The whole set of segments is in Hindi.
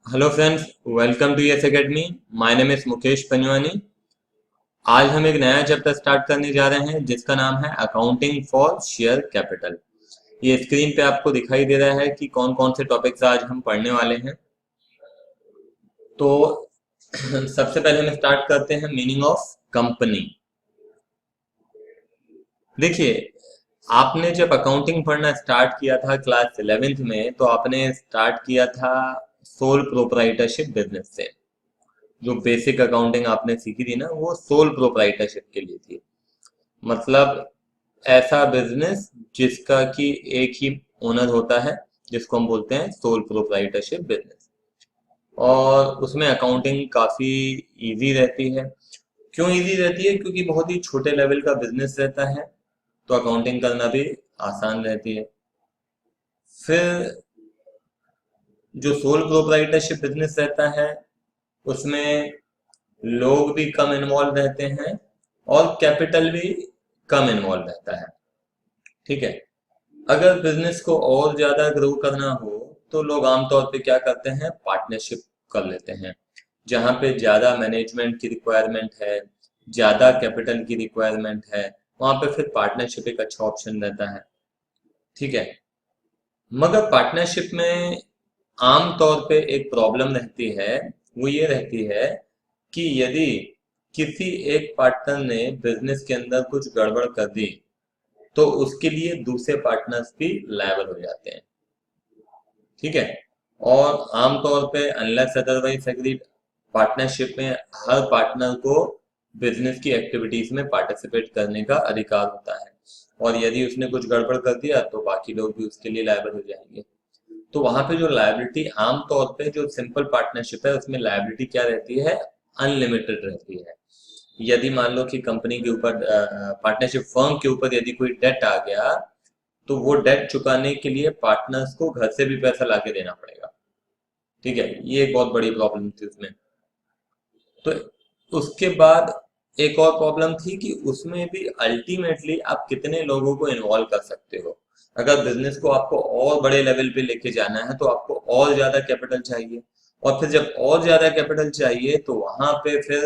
Hello friends, welcome to Yes Academy. My name is Mukesh Panjwani. आज हम एक नया चैप्टर स्टार्ट करने जा रहे हैं जिसका नाम है अकाउंटिंग फॉर शेयर कैपिटल। ये स्क्रीन पे आपको दिखाई दे रहा है कि कौन कौन से टॉपिक्स आज हम पढ़ने वाले हैं। तो सबसे पहले हम स्टार्ट करते हैं मीनिंग ऑफ कंपनी। देखिए, आपने जब अकाउंटिंग पढ़ना स्टार्ट किया था क्लास 11th में, तो आपने स्टार्ट किया था सोल प्रोप्राइटरशिप बिजनेस से। जो बेसिक अकाउंटिंग आपने सीखी थी ना, वो सोल प्रोप्राइटरशिप के लिए थी। मतलब ऐसा बिजनेस जिसका कि एक ही ओनर होता है, जिसको हम बोलते हैं सोल प्रोप्राइटरशिप बिजनेस। और उसमें अकाउंटिंग काफी इजी रहती है। क्यों इजी रहती है? क्योंकि बहुत ही छोटे लेवल का बिजनेस रहता है, तो अकाउंटिंग करना भी आसान रहती है। फिर जो सोल प्रोप्राइटरशिप बिजनेस रहता है, उसमें लोग भी कम इन्वॉल्व रहते हैं और कैपिटल भी कम इन्वॉल्व रहता है। ठीक है। अगर बिजनेस को और ज्यादा ग्रो करना हो तो लोग आमतौर पे क्या करते हैं, पार्टनरशिप कर लेते हैं। जहां पे ज्यादा मैनेजमेंट की रिक्वायरमेंट है, ज्यादा कैपिटल की रिक्वायरमेंट है, वहां पे फिर पार्टनरशिप एक अच्छा ऑप्शन रहता है। ठीक है। मगर पार्टनरशिप में आम तौर पे एक प्रॉब्लम रहती है। वो ये रहती है कि यदि किसी एक पार्टनर ने बिजनेस के अंदर कुछ गड़बड़ कर दी, तो उसके लिए दूसरे पार्टनर्स भी लायबल हो जाते हैं। ठीक है। और आमतौर पे अनलेस अदरवाइज एग्रीड, पार्टनरशिप में हर पार्टनर को बिजनेस की एक्टिविटीज में पार्टिसिपेट करने का अधिकार होता है। और यदि उसने कुछ गड़बड़ कर दिया तो बाकी लोग भी उसके लिए लायबल हो जाएंगे। तो वहां पे जो लायबिलिटी, आमतौर पे जो सिंपल पार्टनरशिप है उसमें लायबिलिटी क्या रहती है, अनलिमिटेड रहती है। यदि मान लो कि कंपनी के ऊपर, पार्टनरशिप फर्म के ऊपर यदि कोई डेट आ गया, तो वो डेट चुकाने के लिए पार्टनर्स को घर से भी पैसा लाके देना पड़ेगा। ठीक है, ये एक बहुत बड़ी प्रॉब्लम थी उसमें। तो उसके बाद एक और प्रॉब्लम थी कि उसमें भी अल्टीमेटली आप कितने लोगों को इन्वॉल्व कर सकते हो। अगर बिजनेस को आपको और बड़े लेवल पे लेके जाना है तो आपको और ज्यादा कैपिटल चाहिए। और फिर जब और ज्यादा कैपिटल चाहिए तो वहां पे फिर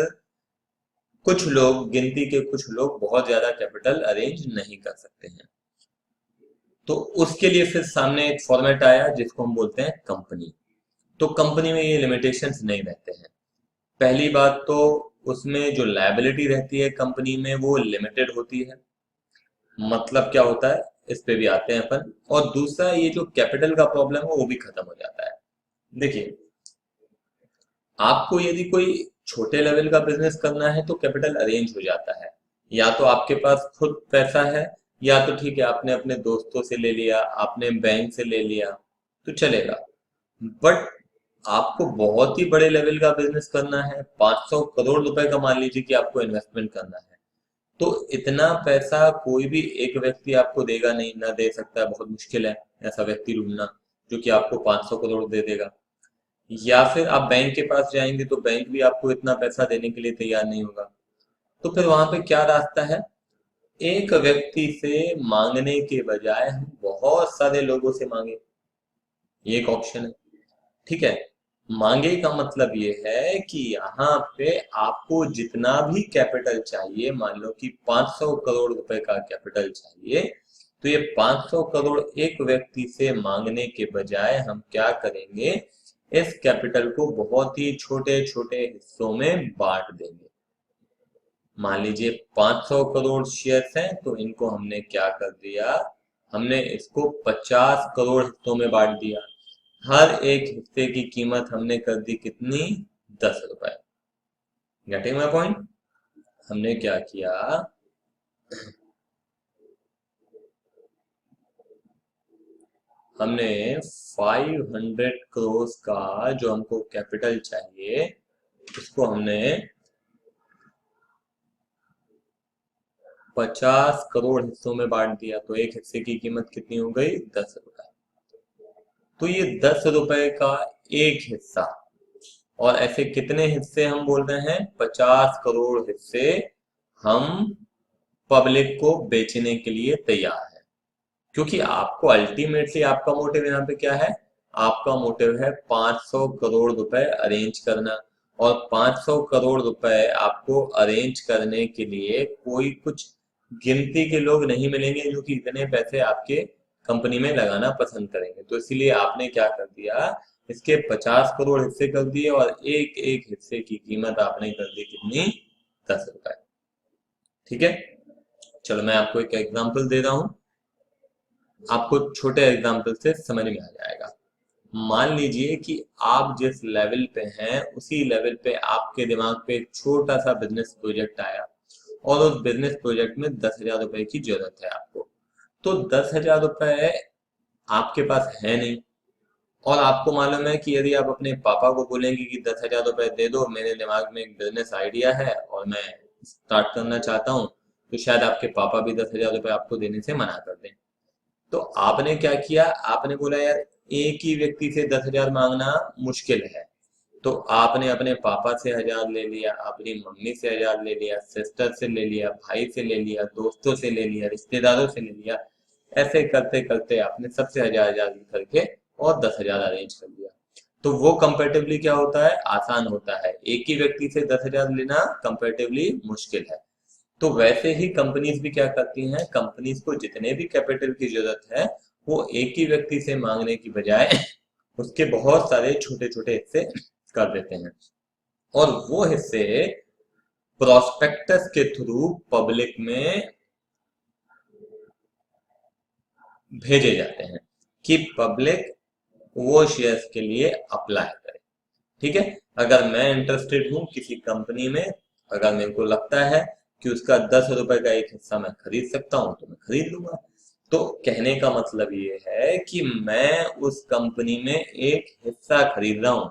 कुछ लोग, गिनती के कुछ लोग, बहुत ज्यादा कैपिटल अरेंज नहीं कर सकते हैं। तो उसके लिए फिर सामने एक फॉर्मेट आया जिसको हम बोलते हैं कंपनी। तो कंपनी में ये लिमिटेशंस नहीं रहते हैं। पहली बात तो उसमें जो लायबिलिटी रहती है कंपनी में वो लिमिटेड होती है। मतलब क्या होता है, इस पे भी आते हैं अपन। और दूसरा, ये जो कैपिटल का प्रॉब्लम है वो भी खत्म हो जाता है। देखिए, आपको यदि कोई छोटे लेवल का बिजनेस करना है तो कैपिटल अरेंज हो जाता है। या तो आपके पास खुद पैसा है, या तो ठीक है आपने अपने दोस्तों से ले लिया, आपने बैंक से ले लिया, तो चलेगा। बट आपको बहुत ही बड़े लेवल का बिजनेस करना है, 500 करोड़ रुपए का मान लीजिए कि आपको इन्वेस्टमेंट करना है, तो इतना पैसा कोई भी एक व्यक्ति आपको देगा नहीं, ना दे सकता है, बहुत मुश्किल है ऐसा व्यक्ति ढूंढना जो कि आपको 500 करोड़ दे देगा। या फिर आप बैंक के पास जाएंगे तो बैंक भी आपको इतना पैसा देने के लिए तैयार नहीं होगा। तो फिर वहां पे क्या रास्ता है, एक व्यक्ति से मांगने के बजाय हम बहुत सारे लोगों से मांगे, ये एक ऑप्शन है। ठीक है। मांगे का मतलब ये है कि यहाँ पे आपको जितना भी कैपिटल चाहिए, मान लो कि 500 करोड़ रुपए का कैपिटल चाहिए, तो ये 500 करोड़ एक व्यक्ति से मांगने के बजाय हम क्या करेंगे, इस कैपिटल को बहुत ही छोटे छोटे हिस्सों में बांट देंगे। मान लीजिए 500 करोड़ शेयर्स हैं, तो इनको हमने क्या कर दिया, हमने इसको 50 करोड़ हिस्सों में बांट दिया। हर एक हिस्से की कीमत हमने कर दी कितनी, 10 रुपए। Getting my point? हमने क्या किया, हमने 500 करोड़ का जो हमको कैपिटल चाहिए, उसको हमने 50 करोड़ हिस्सों में बांट दिया। तो एक हिस्से की कीमत कितनी हो गई, 10 रुपए। तो ये 10 रुपए का एक हिस्सा, और ऐसे कितने हिस्से हम बोल रहे हैं, 50 करोड़ हिस्से हम पब्लिक को बेचने के लिए तैयार है। क्योंकि आपको अल्टीमेटली आपका मोटिव यहाँ पे क्या है, आपका मोटिव है 500 करोड़ रुपए अरेंज करना, और 500 करोड़ रुपए आपको अरेंज करने के लिए कोई कुछ गिनती के लोग नहीं मिलेंगे जो कि इतने पैसे आपके कंपनी में लगाना पसंद करेंगे। तो इसीलिए आपने क्या कर दिया, इसके 50 करोड़ हिस्से कर दिए, और एक एक हिस्से की कीमत आपने कर दी कितनी, 10 रुपए। ठीक है, चलो मैं आपको एक एग्जांपल दे रहा हूं, आपको छोटे एग्जांपल से समझ में आ जाएगा। मान लीजिए कि आप जिस लेवल पे हैं उसी लेवल पे आपके दिमाग पे एक छोटा सा बिजनेस प्रोजेक्ट आया, और उस बिजनेस प्रोजेक्ट में 10,000 रुपए की जरूरत है आपको। तो 10,000 रुपए आपके पास है नहीं, और आपको मालूम है कि यदि आप अपने पापा को बोलेंगे कि 10,000 रुपए दे दो, मेरे दिमाग में एक बिजनेस आइडिया है और मैं स्टार्ट करना चाहता हूँ, तो शायद आपके पापा भी 10,000 रुपए आपको देने से मना कर दें। तो आपने क्या किया, आपने बोला यार एक ही व्यक्ति से 10,000 मांगना मुश्किल है, तो आपने अपने पापा से 1,000 ले लिया, अपनी मम्मी से 1,000 ले लिया, सिस्टर से ले लिया, भाई से ले लिया, दोस्तों से ले लिया, रिश्तेदारों से ले लिया। ऐसे करते करते आपने सबसे 1,000 करके और 10,000 अरेंज कर दिया। तो वो कंपेरेटिवली क्या होता है, आसान होता है। एक ही व्यक्ति से 10,000 लेना कंपेरेटिवली मुश्किल है। तो वैसे ही कंपनीज भी क्या करती हैं, कंपनीज को जितने भी कैपिटल की जरूरत है वो एक ही व्यक्ति से मांगने की बजाय उसके बहुत सारे छोटे छोटे हिस्से कर देते हैं, और वो हिस्से प्रोस्पेक्टस के थ्रू पब्लिक में भेजे जाते हैं कि पब्लिक वो शेयर्स के लिए अप्लाई करे। ठीक है, अगर मैं इंटरेस्टेड हूं किसी कंपनी में, अगर मेरे को लगता है कि उसका 10 रुपए का एक हिस्सा मैं खरीद सकता हूं तो मैं खरीद लूंगा। तो कहने का मतलब ये है कि मैं उस कंपनी में एक हिस्सा खरीद रहा हूं,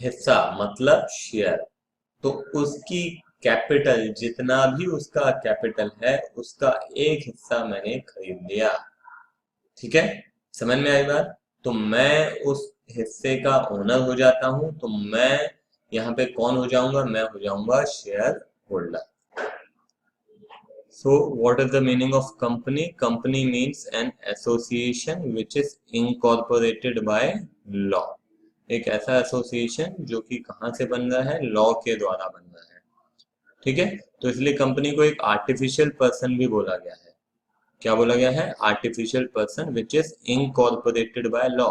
हिस्सा मतलब शेयर। तो उसकी कैपिटल, जितना भी उसका कैपिटल है उसका एक हिस्सा मैंने खरीद लिया। ठीक है, समझ में आई बात। तो मैं उस हिस्से का ओनर हो जाता हूं, तो मैं यहाँ पे कौन हो जाऊंगा, मैं हो जाऊंगा share holder. So what is the meaning of company? Company means an association which is incorporated by law. एक ऐसा एसोसिएशन जो कि कहाँ से बन रहा है, लॉ के द्वारा बन रहा है। ठीक है, तो इसलिए कंपनी को एक आर्टिफिशियल पर्सन भी बोला गया है। क्या बोला गया है, artificial person which is incorporated by law.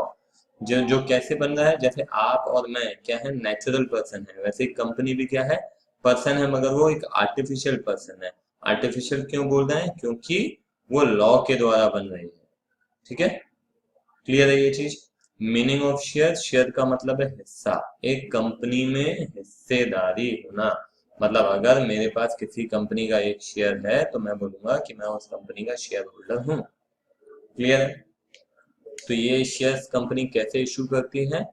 जो जो कैसे बन रहा है, जैसे आप और मैं क्या है, नेचुरल पर्सन है, वैसे कंपनी भी क्या है, पर्सन है, मगर वो एक आर्टिफिशियल पर्सन है। आर्टिफिशियल क्यों बोल रहे हैं, क्योंकि वो लॉ के द्वारा बन रही है। ठीक है, क्लियर है ये चीज। मीनिंग ऑफ शेयर, शेयर का मतलब है हिस्सा, एक कंपनी में हिस्सेदारी होना। मतलब अगर मेरे पास किसी कंपनी का एक शेयर है तो मैं बोलूंगा कि मैं उस कंपनी का शेयर होल्डर हूँ। क्लियर है। तो ये शेयर्स कंपनी कैसे इशू करती हैं,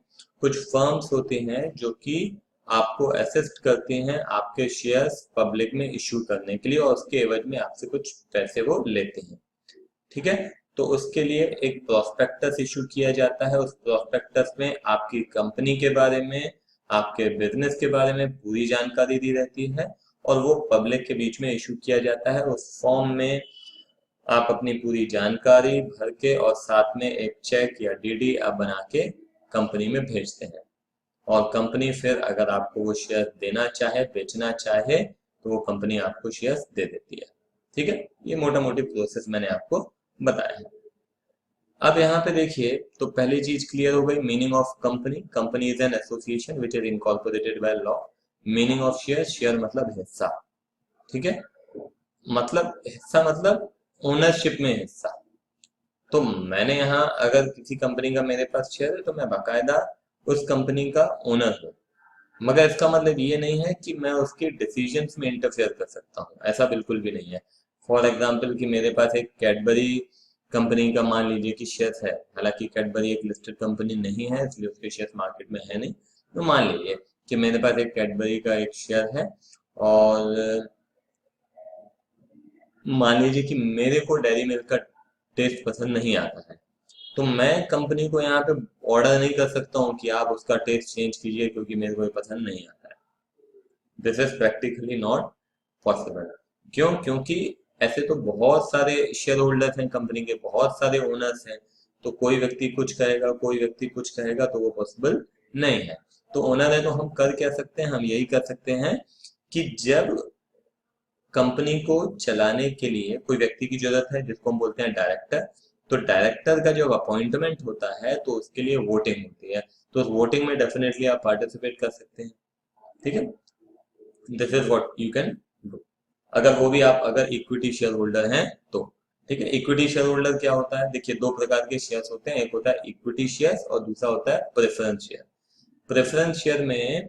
कुछ फर्म्स होते हैं जो कि आपको असिस्ट करती हैं आपके शेयर्स पब्लिक में इशू करने के लिए, और उसके एवज में आपसे कुछ पैसे वो लेते हैं। ठीक है, तो उसके लिए एक प्रोस्पेक्टस इशू किया जाता है। उस प्रोस्पेक्टस में आपकी कंपनी के बारे में, आपके बिजनेस के बारे में पूरी जानकारी दी रहती है, और वो पब्लिक के बीच में इशू किया जाता है। उस फॉर्म में आप अपनी पूरी जानकारी भर के और साथ में एक चेक या डीडी आप बना के कंपनी में भेजते हैं, और कंपनी फिर अगर आपको वो शेयर देना चाहे, बेचना चाहे, तो वो कंपनी आपको शेयर्स दे देती है। ठीक है, ये मोटा मोटी प्रोसेस मैंने आपको बताया है। अब यहाँ पे देखिए, तो पहली चीज क्लियर हो गई, meaning of company. Company is an association which is incorporated by law. Meaning of share, share मतलब हिस्सा। ठीक है, मतलब हिस्सा मतलब ओनरशिप में हिस्सा। तो मैंने यहाँ अगर किसी कंपनी का मेरे पास शेयर है तो मैं बाकायदा उस कंपनी का ओनर हूँ, मगर इसका मतलब ये नहीं है कि मैं उसके डिसीजंस में इंटरफेयर कर सकता हूँ, ऐसा बिल्कुल भी नहीं है। फॉर एग्जांपल कि मेरे पास एक कैडबरी कंपनी का मान लीजिए कि शेयर है, हालांकि कैडबरी एक लिस्टेड कंपनी नहीं है इसलिए उसके शेयर मार्केट में है नहीं, तो मान लीजिए कि मेरे पास एक कैडबरी का एक शेयर है, और मान लीजिए कि मेरे को डेयरी मिल्क का टेस्ट पसंद नहीं आता है, तो मैं कंपनी को यहाँ पे ऑर्डर नहीं कर सकता हूँ कि आप उसका टेस्ट चेंज कीजिए क्योंकि मेरे को ये पसंद नहीं आता है। This is practically not possible. क्यों, क्योंकि ऐसे तो बहुत सारे शेयर होल्डर्स हैं, कंपनी के बहुत सारे ओनर्स हैं, तो कोई व्यक्ति कुछ कहेगा, कोई व्यक्ति कुछ कहेगा, तो वो पॉसिबल नहीं है। तो ओनर है तो हम कर क्या सकते हैं, हम यही कर सकते हैं कि जब कंपनी को चलाने के लिए कोई व्यक्ति की जरूरत है जिसको हम बोलते हैं डायरेक्टर, तो डायरेक्टर का जब अपॉइंटमेंट होता है तो उसके लिए वोटिंग होती है, तो उस वोटिंग में डेफिनेटली आप पार्टिसिपेट कर सकते हैं। ठीक है, this is what you can do, अगर वो भी आप अगर इक्विटी शेयर होल्डर हैं तो। ठीक है, इक्विटी शेयर होल्डर क्या होता है, देखिए दो प्रकार के शेयर्स होते हैं, एक होता है इक्विटी शेयर्स और दूसरा होता है प्रेफरेंस शेयर। प्रेफरेंस शेयर में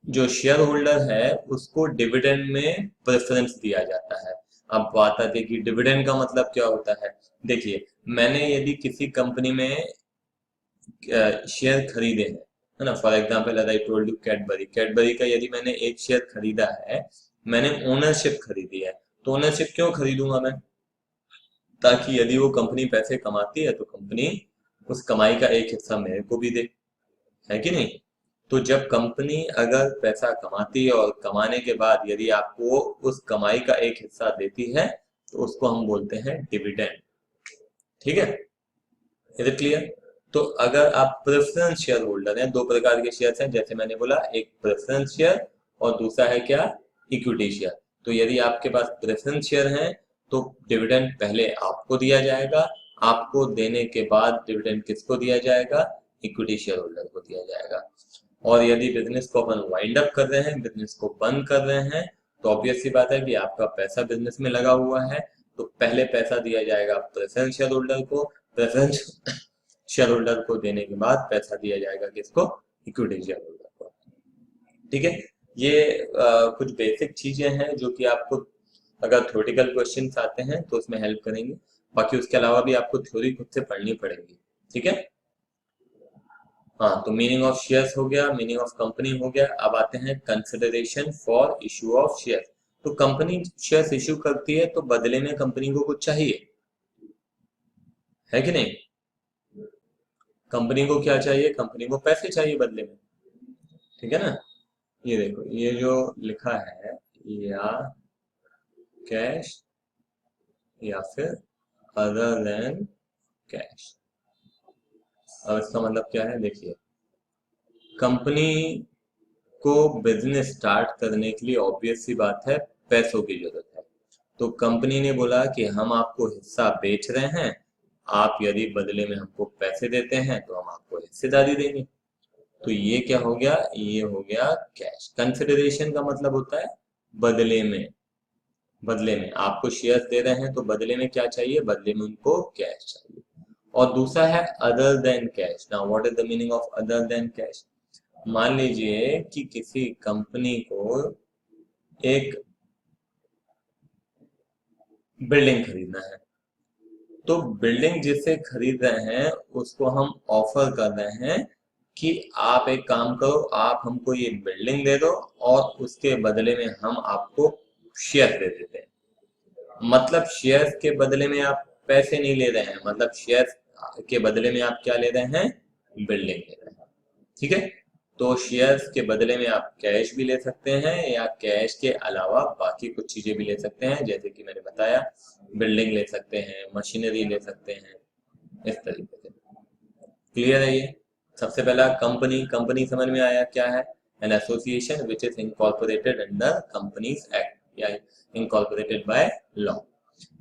जो शेयर होल्डर है उसको डिविडेंड में प्रेफरेंस दिया जाता है। अब बात आती है कि डिविडेंड का मतलब क्या होता है। देखिए, मैंने यदि किसी कंपनी में शेयर खरीदे हैं, है ना, फॉर एग्जांपल अगर I told you Cadbury, Cadbury का यदि मैंने एक शेयर खरीदा है, मैंने ओनरशिप खरीदी है, तो ओनरशिप क्यों खरीदूंगा मैं, ताकि यदि वो कंपनी पैसे कमाती है तो कंपनी उस कमाई का एक हिस्सा मेरे को भी दे, है कि नहीं। तो जब कंपनी अगर पैसा कमाती है और कमाने के बाद यदि आपको उस कमाई का एक हिस्सा देती है तो उसको हम बोलते हैं डिविडेंड। ठीक है, इज इट क्लियर। तो अगर आप प्रेफरेंस शेयर होल्डर हैं, दो प्रकार के शेयर हैं जैसे मैंने बोला, एक प्रेफरेंस शेयर और दूसरा है क्या, इक्विटी शेयर। तो यदि आपके पास प्रेफरेंस शेयर हैं तो डिविडेंड पहले आपको दिया जाएगा, आपको देने के बाद डिविडेंड किसको दिया जाएगा, इक्विटी शेयर होल्डर को दिया जाएगा। और यदि बिजनेस को अपन वाइंड अप कर रहे हैं, बिजनेस को बंद कर रहे हैं, तो ऑब्वियस सी बात है कि आपका पैसा बिजनेस में लगा हुआ है, तो पहले पैसा दिया जाएगा प्रेफरेंस शेयर होल्डर को, प्रेफरेंस शेयर होल्डर को देने के बाद पैसा दिया जाएगा किसको, इक्विटी शेयर होल्डर को। ठीक है, ये कुछ बेसिक चीजें हैं जो कि आपको अगर थ्योरेटिकल क्वेश्चंस आते हैं तो उसमें हेल्प करेंगे, बाकी उसके अलावा भी आपको थ्योरी खुद से पढ़नी पड़ेगी। ठीक है, हाँ, तो मीनिंग ऑफ शेयर्स हो गया, मीनिंग ऑफ कंपनी हो गया। अब आते हैं consideration for issue of shares. तो कंपनी शेयर्स इशू करती है तो बदले में कंपनी को कुछ चाहिए, है कि नहीं। कंपनी को क्या चाहिए, कंपनी को पैसे चाहिए बदले में। ठीक है ना, ये देखो, ये जो लिखा है, या कैश या फिर अदर देन कैश। अब इसका मतलब क्या है, देखिए कंपनी को बिजनेस स्टार्ट करने के लिए ऑब्वियस सी बात है पैसों की जरूरत है। तो कंपनी ने बोला कि हम आपको हिस्सा बेच रहे हैं, आप यदि बदले में हमको पैसे देते हैं तो हम आपको हिस्सेदारी देंगे। तो ये क्या हो गया, ये हो गया कैश। कंसिडरेशन का मतलब होता है बदले में, बदले में आपको शेयर्स दे रहे हैं तो बदले में क्या चाहिए, बदले में उनको कैश चाहिए। और दूसरा है other than cash. Now what is the meaning of other than cash. मान लीजिए कि किसी कंपनी को एक बिल्डिंग खरीदना है, तो बिल्डिंग जिससे खरीद रहे हैं उसको हम ऑफर कर रहे हैं कि आप एक काम करो, आप हमको ये बिल्डिंग दे दो और उसके बदले में हम आपको शेयर दे देते हैं। मतलब शेयर्स के बदले में आप पैसे नहीं ले रहे हैं, मतलब शेयर्स के बदले में आप क्या ले रहे हैं, बिल्डिंग ले रहे हैं। ठीक है, तो शेयर्स के बदले में आप कैश भी ले सकते हैं या कैश के अलावा बाकी कुछ चीजें भी ले सकते हैं, जैसे कि मैंने बताया बिल्डिंग ले सकते हैं, मशीनरी ले सकते हैं, इस तरीके से। क्लियर है ये। सबसे पहला कंपनी, कंपनी समझ में आया क्या है, an association which is incorporated under companies act या incorporated by law.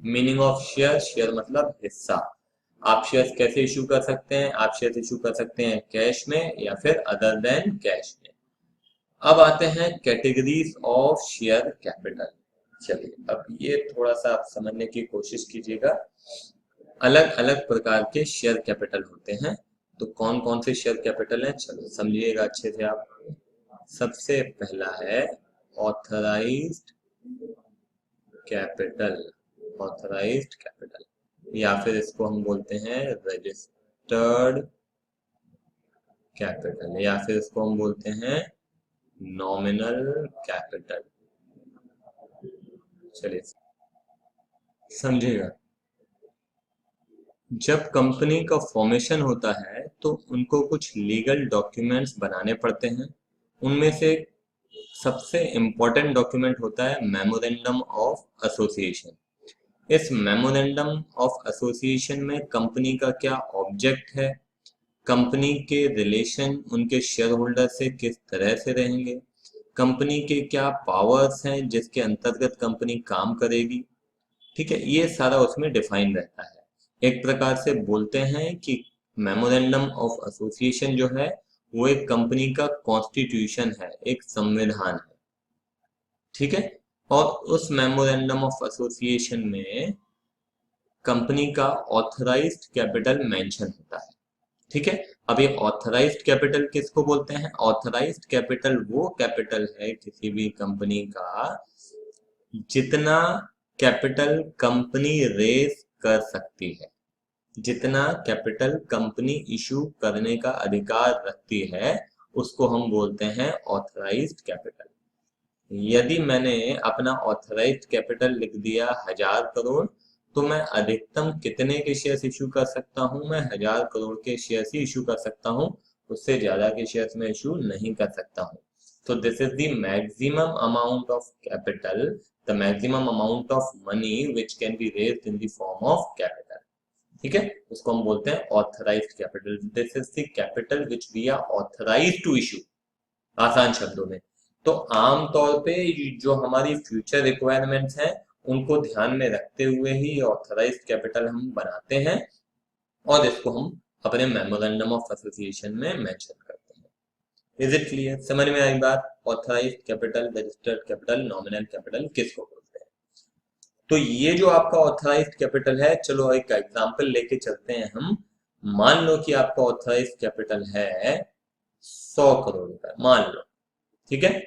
Meaning of share, share मतलब हिस्सा। आप शेयर्स कैसे इशू कर सकते हैं, आप शेयर्स इशू कर सकते हैं कैश में या फिर अदर देन कैश में। अब आते हैं कैटेगरीज ऑफ शेयर कैपिटल। चलिए अब ये थोड़ा सा आप समझने की कोशिश कीजिएगा। अलग अलग प्रकार के शेयर कैपिटल होते हैं, तो कौन कौन से शेयर कैपिटल हैं, चलो समझिएगा अच्छे से आप। सबसे पहला है ऑथराइज्ड कैपिटल, ऑथराइज्ड कैपिटल, या फिर इसको हम बोलते हैं रजिस्टर्ड कैपिटल, या फिर इसको हम बोलते हैं नॉमिनल कैपिटल। चलिए समझिएगा, जब कंपनी का फॉर्मेशन होता है तो उनको कुछ लीगल डॉक्यूमेंट्स बनाने पड़ते हैं। उनमें से सबसे इम्पोर्टेंट डॉक्यूमेंट होता है मेमोरेंडम ऑफ एसोसिएशन। इस मेमोरेंडम ऑफ एसोसिएशन में कंपनी का क्या ऑब्जेक्ट है, कंपनी के रिलेशन उनके शेयर होल्डर से किस तरह से रहेंगे, कंपनी के क्या पावर्स हैं जिसके अंतर्गत कंपनी काम करेगी। ठीक है, ये सारा उसमें डिफाइन रहता है। एक प्रकार से बोलते हैं कि मेमोरेंडम ऑफ एसोसिएशन जो है वो एक कंपनी का कॉन्स्टिट्यूशन है, एक संविधान है। ठीक है, और उस मेमोरेंडम ऑफ एसोसिएशन में कंपनी का ऑथराइज्ड कैपिटल मेंशन होता है। ठीक है, अब ये ऑथराइज्ड कैपिटल किसको बोलते हैं? ऑथराइज्ड कैपिटल वो कैपिटल है किसी भी कंपनी का जितना कैपिटल कंपनी रेज कर सकती है, जितना कैपिटल कंपनी इशू करने का अधिकार रखती है, उसको हम बोलते हैं ऑथराइज्ड कैपिटल। यदि मैंने अपना ऑथराइज्ड कैपिटल लिख दिया 1000 करोड़, तो मैं अधिकतम कितने के शेयर्स इशू कर सकता हूं? मैं 1000 करोड़ के शेयर्स ही इशू कर सकता हूं, उससे ज्यादा के शेयर्स में इशू नहीं कर सकता हूं। तो this is the maximum amount of capital, the maximum amount of money which can be raised in the form of capital. ठीक है, उसको हम बोलते हैं authorised capital. This is the capital which we are authorised to issue, आसान शब्दों में। तो आमतौर पे जो हमारी फ्यूचर रिक्वायरमेंट्स हैं उनको ध्यान में रखते हुए ही ऑथराइज्ड कैपिटल हम बनाते हैं और इसको हम अपने मेमोरेंडम ऑफ एसोसिएशन में मेंशन करते हैं। Is it clear? समझ में आई बात? Authorised capital, registered capital, nominal capital किसको बोलते हैं? तो ये जो आपका ऑथराइज्ड कैपिटल है, चलो एक एग्जांपल लेके चलते हैं हम। मान लो कि आपका ऑथराइज्ड कैपिटल है 100 करोड़ रुपए, मान लो। ठीक है,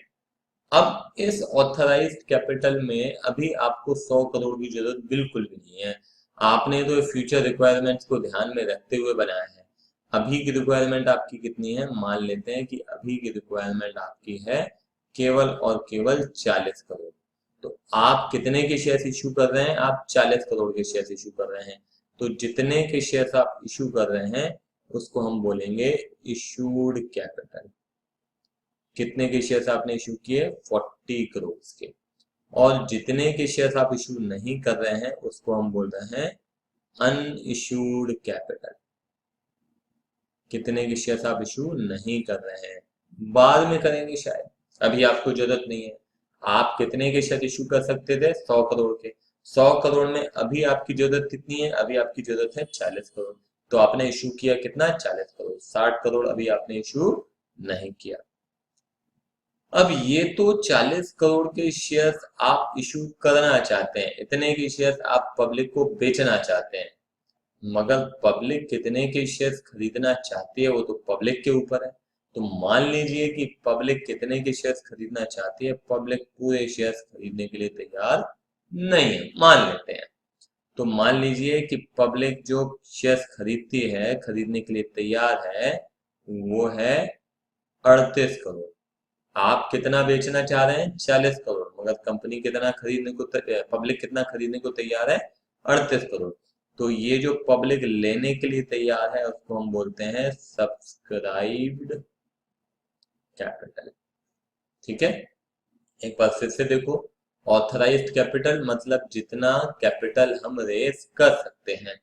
अब इस ऑथराइज्ड कैपिटल में अभी आपको 100 करोड़ की जरूरत बिल्कुल भी नहीं है। आपने तो फ्यूचर रिक्वायरमेंट्स को ध्यान में रखते हुए बनाया है। अभी की रिक्वायरमेंट आपकी कितनी है? मान लेते हैं कि अभी की रिक्वायरमेंट आपकी है केवल और केवल 40 करोड़। तो आप कितने के शेयर्स इशू कर रहे हैं? आप 40 करोड़ के शेयर्स इशू कर रहे हैं। तो जितने के शेयर्स आप इशू कर रहे हैं उसको हम बोलेंगे इशूड कैपिटल। कितने के शेयर्स आपने इशू किए? 40 करोड़ के। और जितने के शेयर्स आप इशू नहीं कर रहे हैं उसको हम बोल रहे हैं अनइशूड कैपिटल। कितने के शेयर्स आप इशू नहीं कर रहे हैं, बाद में करेंगे शायद, अभी आपको जरूरत नहीं है। आप कितने के शेयर इशू कर सकते थे? 100 करोड़ के। 100 करोड़ में अभी आपकी जरूरत कितनी है? अभी आपकी जरूरत है 40 करोड़। तो आपने इशू किया कितना? 40 करोड़। 60 करोड़ अभी आपने इशू नहीं किया। अब ये तो 40 करोड़ के शेयर्स आप इशू करना चाहते हैं, इतने के शेयर्स आप पब्लिक को बेचना चाहते हैं, मगर पब्लिक कितने के शेयर्स खरीदना चाहती है वो तो पब्लिक के ऊपर है। तो मान लीजिए कि पब्लिक कितने के शेयर्स खरीदना चाहती है? पब्लिक पूरे शेयर्स खरीदने के लिए तैयार नहीं है, मान लेते हैं। तो मान लीजिए कि पब्लिक जो शेयर्स खरीदती है, खरीदने के लिए तैयार है, वो है 38 करोड़। आप कितना बेचना चाह रहे हैं? 40 करोड़, मगर कंपनी कितना खरीदने को, पब्लिक कितना खरीदने को तैयार है? 38 करोड़। तो ये जो पब्लिक लेने के लिए तैयार है उसको हम बोलते हैं सब्सक्राइब्ड कैपिटल। ठीक है, एक बार फिर से देखो। ऑथराइज्ड कैपिटल मतलब जितना कैपिटल हम रेस कर सकते हैं,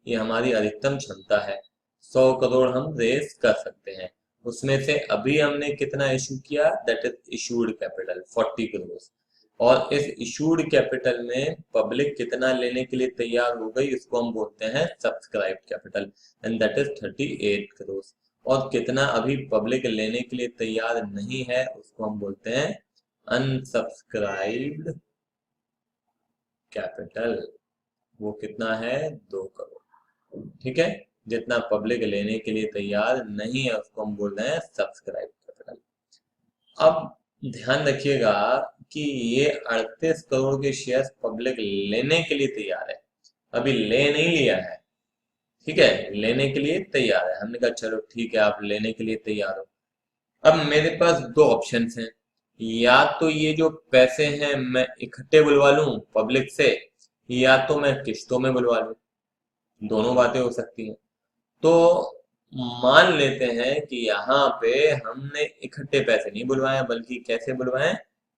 ये हमारी अधिकतम क्षमता है। 100 करोड़ हम रेस कर सकते हैं, उसमें से अभी हमने कितना इशू किया? That is issued capital 40 crore. और इस इशूड कैपिटल में पब्लिक कितना लेने के लिए तैयार हो गई इसको हम बोलते हैं subscribe capital, and that is 38 crore. और कितना अभी पब्लिक लेने के लिए तैयार नहीं है उसको हम बोलते हैं अनसब्सक्राइब्ड कैपिटल। वो कितना है? 2 करोड़। ठीक है, जितना पब्लिक लेने के लिए तैयार नहीं है उसको हम बोल रहे हैं सब्सक्राइब कैपिटल। अब ध्यान रखिएगा कि ये 38 करोड़ के शेयर्स पब्लिक लेने के लिए तैयार है, अभी ले नहीं लिया है। ठीक है, लेने के लिए तैयार है। हमने कहा चलो ठीक है, आप लेने के लिए तैयार हो। अब मेरे पास दो ऑप्शंस हैं, या तो ये जो पैसे हैं मैं इकट्ठे बुलवा लूं पब्लिक से, या तो मैं किश्तों में बुलवा लूं। दोनों बातें हो सकती हैं। तो मान लेते हैं कि यहाँ पे हमने इकट्ठे पैसे नहीं बुलवाए बल्कि कैसे बुलवाए?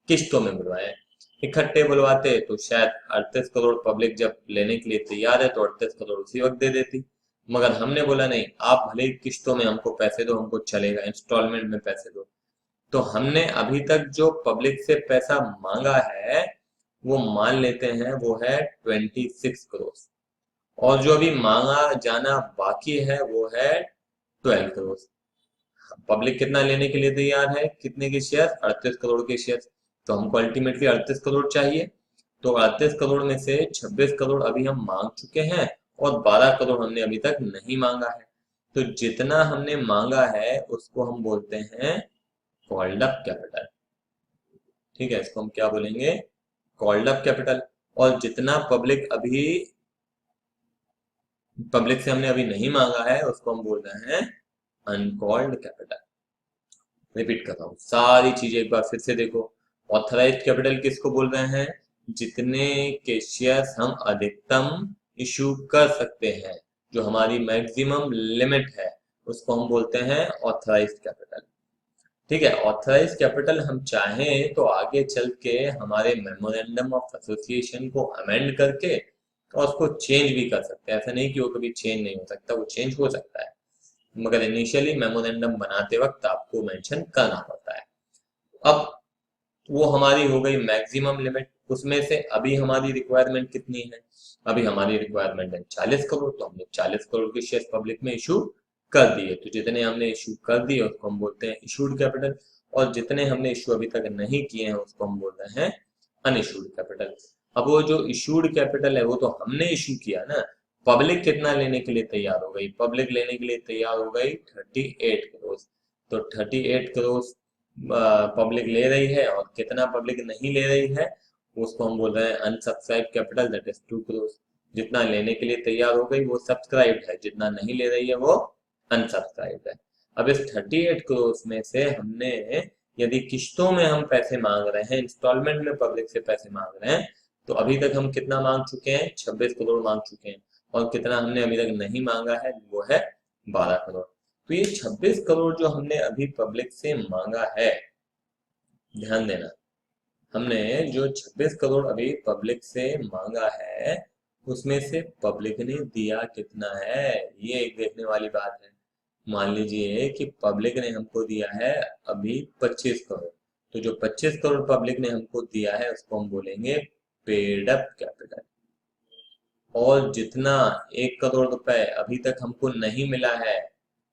किश्तों में बुलवाए। इकट्ठे बुलवाते तो शायद 38 करोड़ पब्लिक जब लेने के लिए तैयार है तो 38 करोड़ उसी वक्त दे देती। मगर हमने बोला नहीं, आप भले ही किस्तों में हमको पैसे दो, हमको चलेगा, इंस्टॉलमेंट में पैसे दो। तो हमने अभी तक जो पब्लिक से पैसा मांगा है वो मान लेते हैं वो है 26 करोड़, और जो अभी मांगा जाना बाकी है वो है 12 करोड़। पब्लिक कितना लेने के लिए तैयार है, कितने के शेयर, 38 करोड़ के शेयर। तो हमको अल्टीमेटली 38 करोड़ चाहिए। तो 38 करोड़ में से 26 करोड़ अभी हम मांग चुके हैं और 12 करोड़ हमने अभी तक नहीं मांगा है। तो जितना हमने मांगा है उसको हम बोलते हैं कॉल्ड अप कैपिटल। ठीक है, इसको हम क्या बोलेंगे, कॉल्ड अप कैपिटल। और जितना पब्लिक से हमने अभी नहीं मांगा है उसको हम बोल रहे हैं अनकॉल्ड कैपिटल। रिपीट कर रहा हूँ सारी चीजें एक बार फिर से देखो। ऑथराइज्ड कैपिटल किसको बोल रहे हैं, जितने के शेयर्स हम अधिकतम इशू कर सकते हैं, जो हमारी मैक्सिमम लिमिट है, उसको हम बोलते हैं ऑथराइज्ड कैपिटल। ठीक है, ऑथराइज कैपिटल हम चाहें तो आगे चल के हमारे मेमोरेंडम ऑफ एसोसिएशन को अमेंड करके और उसको चेंज भी कर सकते हैं। ऐसा नहीं कि वो कभी चेंज नहीं हो सकता, वो चेंज हो सकता है, मगर इनिशियली मेमोरेंडम बनाते वक्त आपको मेंशन करना पड़ता है। अब वो हमारी हो गई मैक्सिमम लिमिट। उसमें से अभी हमारी रिक्वायरमेंट कितनी है, अभी हमारी रिक्वायरमेंट है 40 करोड़। तो हमने 40 करोड़ के शेयर पब्लिक में इशू कर दिए। तो जितने हमने इशू कर दिए उसको हम बोलते हैं इशूड कैपिटल, और जितने हमने इशू अभी तक नहीं किए हैं उसको हम बोल रहे हैं अनइशूड कैपिटल। अब वो जो इशूड कैपिटल है वो तो हमने इशू किया ना। पब्लिक कितना लेने के लिए तैयार हो गई, पब्लिक लेने के लिए तैयार हो गई 38 करोड़। तो 38 करोड़ पब्लिक ले रही है, और कितना पब्लिक नहीं ले रही है उसको हम बोल रहे हैं unsubscribe capital, that is 2 crore. जितना लेने के लिए तैयार हो गई वो सब्सक्राइब्ड है, जितना नहीं ले रही है वो अनसब्सक्राइब्ड है। अब इस 38 करोड़ में से हमने, यदि किश्तों में हम पैसे मांग रहे हैं, इंस्टॉलमेंट में पब्लिक से पैसे मांग रहे हैं, तो अभी तक हम कितना मांग चुके हैं, 26 करोड़ मांग चुके हैं। और कितना हमने अभी तक नहीं मांगा है वो है 12 करोड़। तो ये 26 करोड़ जो हमने अभी पब्लिक से मांगा है, ध्यान देना, हमने जो 26 करोड़ अभी पब्लिक से मांगा है उसमें से पब्लिक ने दिया कितना है, ये एक देखने वाली बात है। मान लीजिए कि पब्लिक ने हमको दिया है अभी 25 करोड़। तो जो 25 करोड़ पब्लिक ने हमको दिया है उसको हम बोलेंगे पेड अप कैपिटल। और जितना 1 करोड़ रुपए अभी तक हमको नहीं मिला है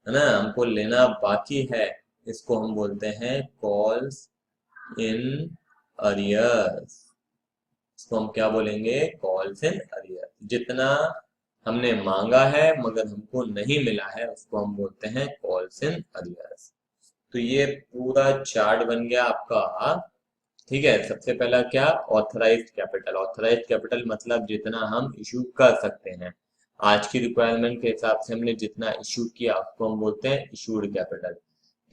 ना, हमको लेना बाकी है, इसको हम बोलते हैं कॉल्स इन अरियर्स। इसको हम क्या बोलेंगे, कॉल्स इन अरियर्स। जितना हमने मांगा है मगर हमको नहीं मिला है उसको हम बोलते हैं कॉल्स इन अरियर्स। तो ये पूरा चार्ट बन गया आपका। ठीक है, सबसे पहला क्या, ऑथराइज्ड कैपिटल। ऑथराइज्ड कैपिटल मतलब जितना हम इशू कर सकते हैं। आज की रिक्वायरमेंट के हिसाब से हमने जितना इशू किया उसको हम बोलते हैं इशूड कैपिटल।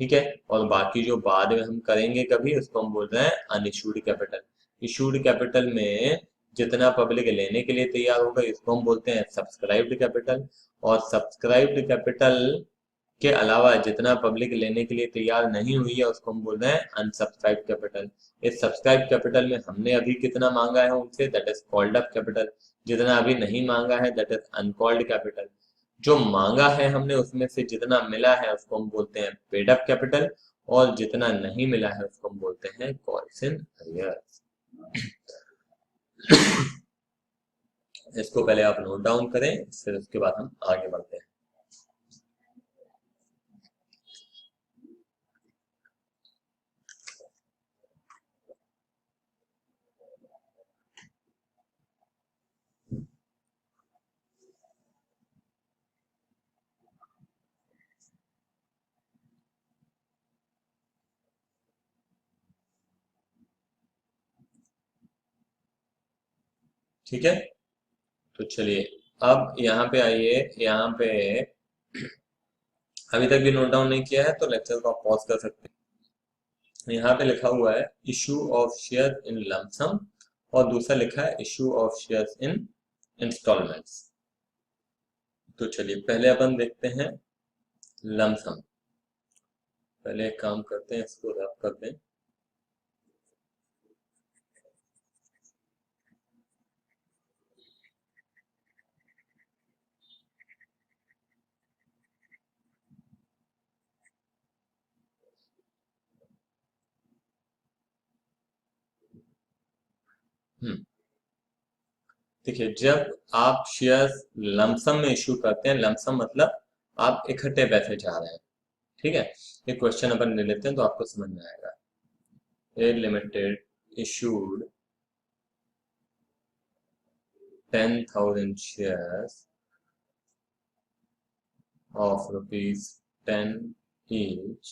ठीक है, और बाकी जो बाद में हम करेंगे कभी उसको हम बोल रहे हैं अनइशूड कैपिटल। इशूड कैपिटल में जितना पब्लिक लेने के लिए तैयार होगा इसको हम बोलते हैं सब्सक्राइब्ड कैपिटल। और सब्सक्राइब्ड कैपिटल के अलावा जितना पब्लिक लेने के लिए तैयार नहीं हुई है उसको हम बोल रहे हैं अनसब्सक्राइब कैपिटल। इस सब्सक्राइब कैपिटल में हमने अभी कितना मांगा है उनसे, that is called up capital. जितना अभी नहीं मांगा है दैट इज अनकॉल्ड कैपिटल। जो मांगा है हमने उसमें से जितना मिला है उसको हम बोलते हैं पेड अप कैपिटल, और जितना नहीं मिला है उसको हम बोलते हैं कॉल्स इन अरियर्स। इसको पहले आप नोट डाउन करें, फिर उसके बाद हम आगे बढ़ते हैं। ठीक है, तो चलिए अब यहाँ पे आइए। यहाँ पे अभी तक भी नोट डाउन नहीं किया है तो लेक्चर को आप पॉज कर सकते हैं। यहाँ पे लिखा हुआ है issue of share in lump sum, और दूसरा लिखा है issue of shares in instalments. तो चलिए पहले अपन देखते हैं लमसम। पहले एक काम करते हैं, इसको रब कर दें। हम्म देखिए, जब आप शेयर्स लमसम में इशू करते हैं, लमसम मतलब आप इकट्ठे पैसे चाह रहे हैं, ठीक है। एक क्वेश्चन अपन ले लेते हैं तो आपको समझ में आएगा। ए limited issued 10,000 shares of rupees 10 each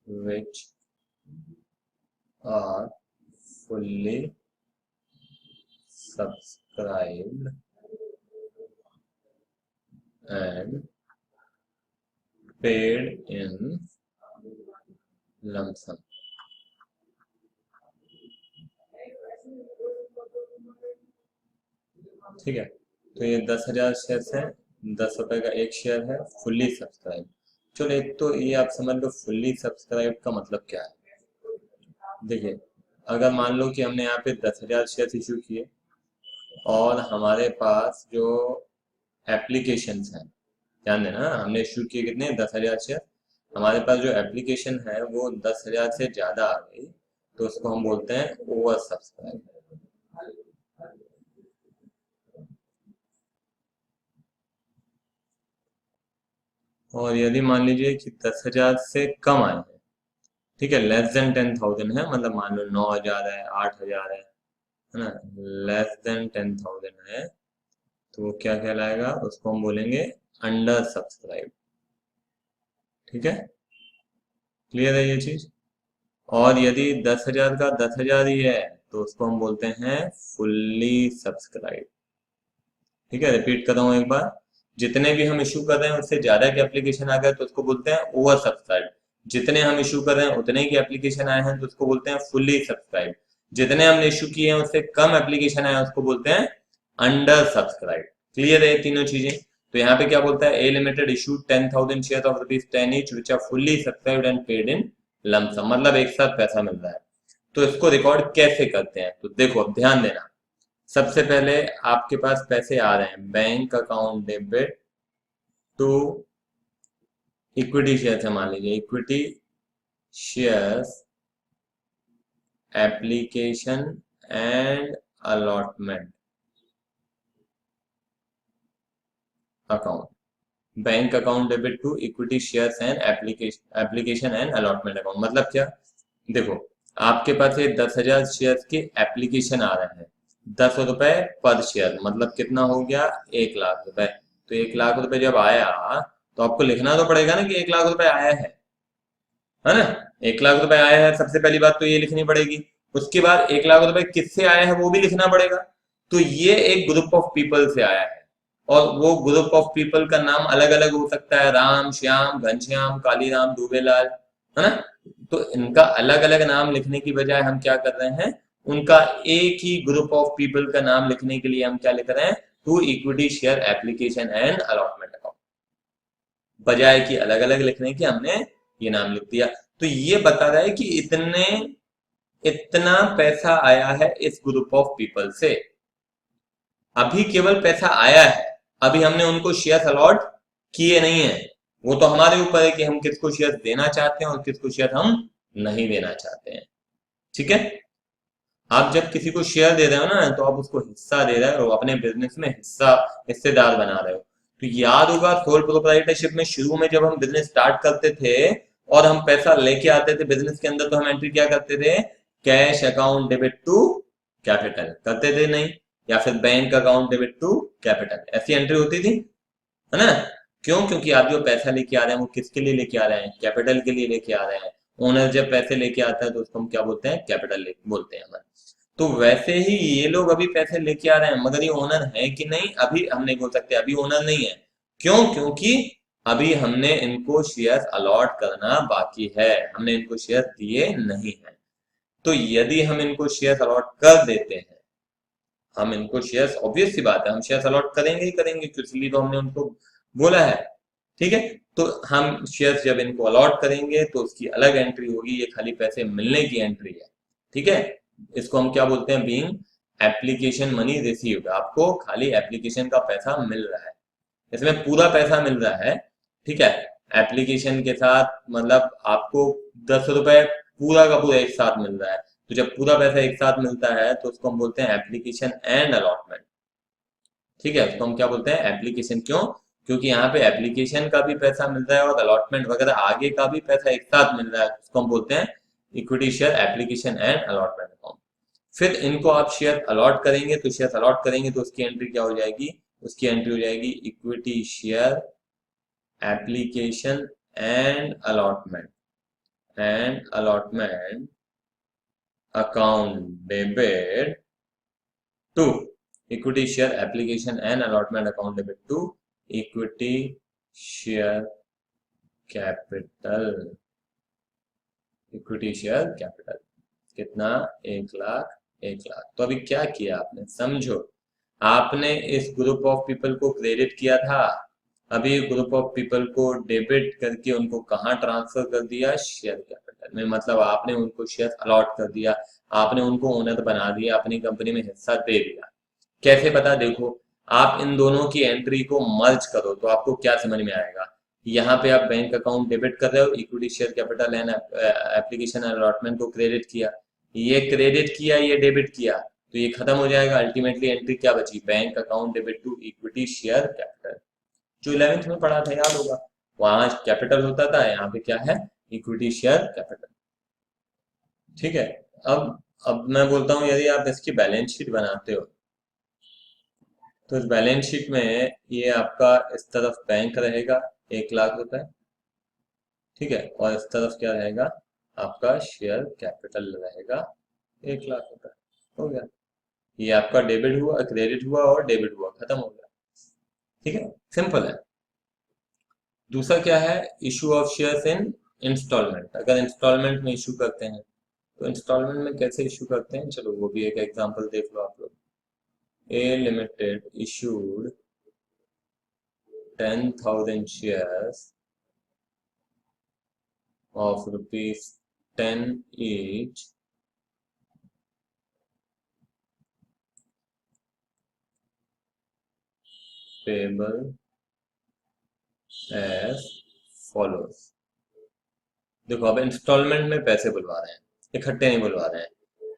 which are fully subscribed and paid in lump sum। ठीक है, तो ये 10,000 शेयर्स है, 10 रुपए का एक शेयर है, फुल्ली सब्सक्राइब। चलो, एक तो ये आप समझ लो फुल्ली सब्सक्राइब का मतलब क्या है। देखिए, अगर मान लो कि हमने यहाँ पे 10,000 शेयर्स इशू किए और हमारे पास जो एप्लीकेशंस हैं, ध्यान देना, हमने इशू किए कितने, 10,000 शेयर। हमारे पास जो एप्लीकेशन है वो 10,000 से ज्यादा आ गई, तो उसको हम बोलते हैं ओवर सब्सक्राइब। और यदि मान लीजिए कि 10,000 से कम आए हैं, ठीक है, लेस देन 10,000 है, मतलब मान लो 9,000 है, 8,000 है ना, लेस देन 10,000 है, तो वो क्या कहलाएगा, उसको हम बोलेंगे अंडर सब्सक्राइब। ठीक है, क्लियर है ये चीज। और यदि 10,000 का 10,000 ही है तो उसको हम बोलते हैं फुल्ली सब्सक्राइब। ठीक है, रिपीट कर रहा हूँ एक बार, जितने भी हम इशू कर रहे हैं उससे ज्यादा के एप्लीकेशन आ गए तो उसको बोलते हैं ओवर सब्सक्राइब। जितने हम इशू कर रहे हैं उतने की एप्लीकेशन आए हैं तो उसको बोलते हैं फुल्ली सब्सक्राइब। जितने हमने इशू किए हैं उससे कम एप्लीकेशन आए हैं उसको बोलते हैं अंडर सब्सक्राइब। क्लियर है ये तीनों चीजें। तो यहाँ पे क्या बोलता है, a limited issue 10,000 share of ₹10 each which are fully subscribed and paid in lump sum, मतलब एक साथ पैसा मिल रहा है। तो इसको रिकॉर्ड कैसे करते हैं, तो देखो अब ध्यान देना। सबसे पहले आपके पास पैसे आ रहे हैं, bank account debit to equity share है, मान लीजिए equity shares application and allotment account. Bank account debit to equity shares and application and allotment account, मतलब क्या। देखो, आपके पास ये 10,000 शेयर के एप्लीकेशन आ रहे हैं, ₹10 पर शेयर, मतलब कितना हो गया, 1,00,000 रुपए। तो 1,00,000 रुपए जब आया तो आपको लिखना तो पड़ेगा ना कि 1,00,000 रुपए आया है ना। 1,00,000 रुपए आया है, सबसे पहली बात तो ये लिखनी पड़ेगी। उसके बाद 1,00,000 रुपए किससे आया है वो भी लिखना पड़ेगा। तो ये एक ग्रुप ऑफ पीपल से आया है, और वो ग्रुप ऑफ पीपल का नाम अलग अलग हो सकता है, राम, श्याम, घनश्याम, कालीराम, दुबेलाल, है ना। तो इनका अलग अलग नाम लिखने की बजाय हम क्या कर रहे हैं, उनका एक ही ग्रुप ऑफ पीपल का नाम लिखने के लिए हम क्या लिख रहे हैं, to equity share application and allotment account, बजाय कि अलग अलग लिखने की हमने ये नाम लिख दिया। तो ये बता रहा है कि इतना पैसा आया है इस ग्रुप ऑफ पीपल से। अभी केवल पैसा आया है, अभी हमने उनको शेयर अलॉट किए नहीं है। वो तो हमारे ऊपर है कि हम किसको शेयर देना चाहते हैं और किसको शेयर हम नहीं देना चाहते हैं। ठीक है, आप जब किसी को शेयर दे रहे हो ना तो आप उसको हिस्सा दे रहे हो, अपने बिजनेस में हिस्सेदार बना रहे हो। तो याद होगा सोल प्रोप्राइटरशिप में शुरू में जब हम बिजनेस स्टार्ट करते थे और हम पैसा लेके आते थे बिजनेस के अंदर, तो हम एंट्री क्या करते थे, cash account debit to capital करते थे, नहीं, या फिर bank account debit to capital, ऐसी एंट्री होती थी, है ना। क्यों, क्योंकि आप जो पैसा लेके आ रहे हैं वो किसके लिए लेके आ रहे हैं, कैपिटल के लिए लेके आ रहे हैं। ओनर जब पैसे लेके आता है तो उसको हम क्या बोलते हैं, कैपिटल बोलते हैं हमारे। तो वैसे ही ये लोग अभी पैसे लेके आ रहे हैं, मगर ये ओनर है कि नहीं अभी हम नहीं बोल सकते, अभी ओनर नहीं है। क्यों, क्योंकि अभी हमने इनको शेयर अलॉट करना बाकी है, हमने इनको शेयर दिए नहीं है। तो यदि हम इनको शेयर अलॉट कर देते हैं, हम इनको शेयर्स, ऑब्वियस सी बात है हम शेयर्स अलॉट करेंगे ही करेंगे, इसलिए तो हमने उनको बोला है। ठीक है, तो हम शेयर्स जब इनको अलॉट करेंगे तो उसकी अलग एंट्री होगी, ये खाली पैसे मिलने की एंट्री है। ठीक है, इसको हम क्या बोलते हैं, बीइंग एप्लीकेशन मनी रिसीव्ड, आपको खाली एप्लीकेशन का पैसा मिल रहा है, इसमें पूरा पैसा मिल रहा है। ठीक है, एप्लीकेशन के साथ मतलब आपको 10 रुपए पूरा का पूरा एक साथ मिल रहा है। तो जब पूरा पैसा एक साथ मिलता है तो उसको हम बोलते हैं एप्लीकेशन एंड अलॉटमेंट। ठीक है, उसको हम क्या बोलते हैं, एप्लीकेशन। क्यों? क्योंकि यहाँ पे एप्लीकेशन का भी पैसा मिल रहा है और अलॉटमेंट वगैरह आगे का भी पैसा एक साथ मिल रहा है, उसको हम बोलते हैं equity share application and allotment account. फिर इनको आप शेयर अलॉट करेंगे, तो शेयर अलॉट करेंगे तो उसकी एंट्री क्या हो जाएगी, उसकी एंट्री हो जाएगी equity share application and allotment account debit to equity share application and allotment account debit to equity share capital. Equity share capital कितना, 1 लाख। 1 लाख। तो अभी क्या किया आपने, समझो, आपने इस ग्रुप ऑफ पीपल को क्रेडिट किया था, अभी ग्रुप ऑफ पीपल को डेबिट करके उनको कहाँ ट्रांसफर कर दिया, शेयर कैपिटल में। मतलब आपने उनको शेयर अलॉट कर दिया, आपने उनको ओनर बना दिया, अपनी कंपनी में हिस्सा दे दिया। कैसे पता, देखो, आप इन दोनों की एंट्री को मर्ज करो तो आपको क्या समझ में आएगा। यहाँ पे आप बैंक अकाउंट डेबिट कर रहे हो, equity share capital and application allotment को क्रेडिट किया, ये क्रेडिट किया, ये डेबिट किया, तो ये खत्म हो जाएगा। अल्टीमेटली एंट्री क्या बची, bank account debit to equity share capital. जो 11th में पढ़ा था, याद होगा, वहां कैपिटल होता था, यहाँ पे क्या है, इक्विटी शेयर कैपिटल। ठीक है, अब मैं बोलता हूँ, यदि आप इसकी बैलेंस शीट बनाते हो तो इस बैलेंस शीट में ये आपका इस तरफ बैंक रहेगा 1 लाख रुपए। ठीक है, और इस तरफ क्या रहेगा, आपका शेयर कैपिटल रहेगा 1 लाख रुपए। हो गया, ये आपका डेबिट हुआ, क्रेडिट हुआ और डेबिट हुआ, खत्म हो गया। ठीक है, सिंपल है। दूसरा क्या है, issue of shares in instalment. अगर इंस्टॉलमेंट में इशू करते हैं तो इंस्टॉलमेंट में कैसे इशू करते हैं, चलो वो भी एक एग्जांपल देख लो आप लोग। ए limited issued 10,000 shares of ₹10 each payable as follows। देखो, अब इंस्टॉलमेंट में पैसे बुलवा रहे हैं, इकट्ठे नहीं बुलवा रहे हैं,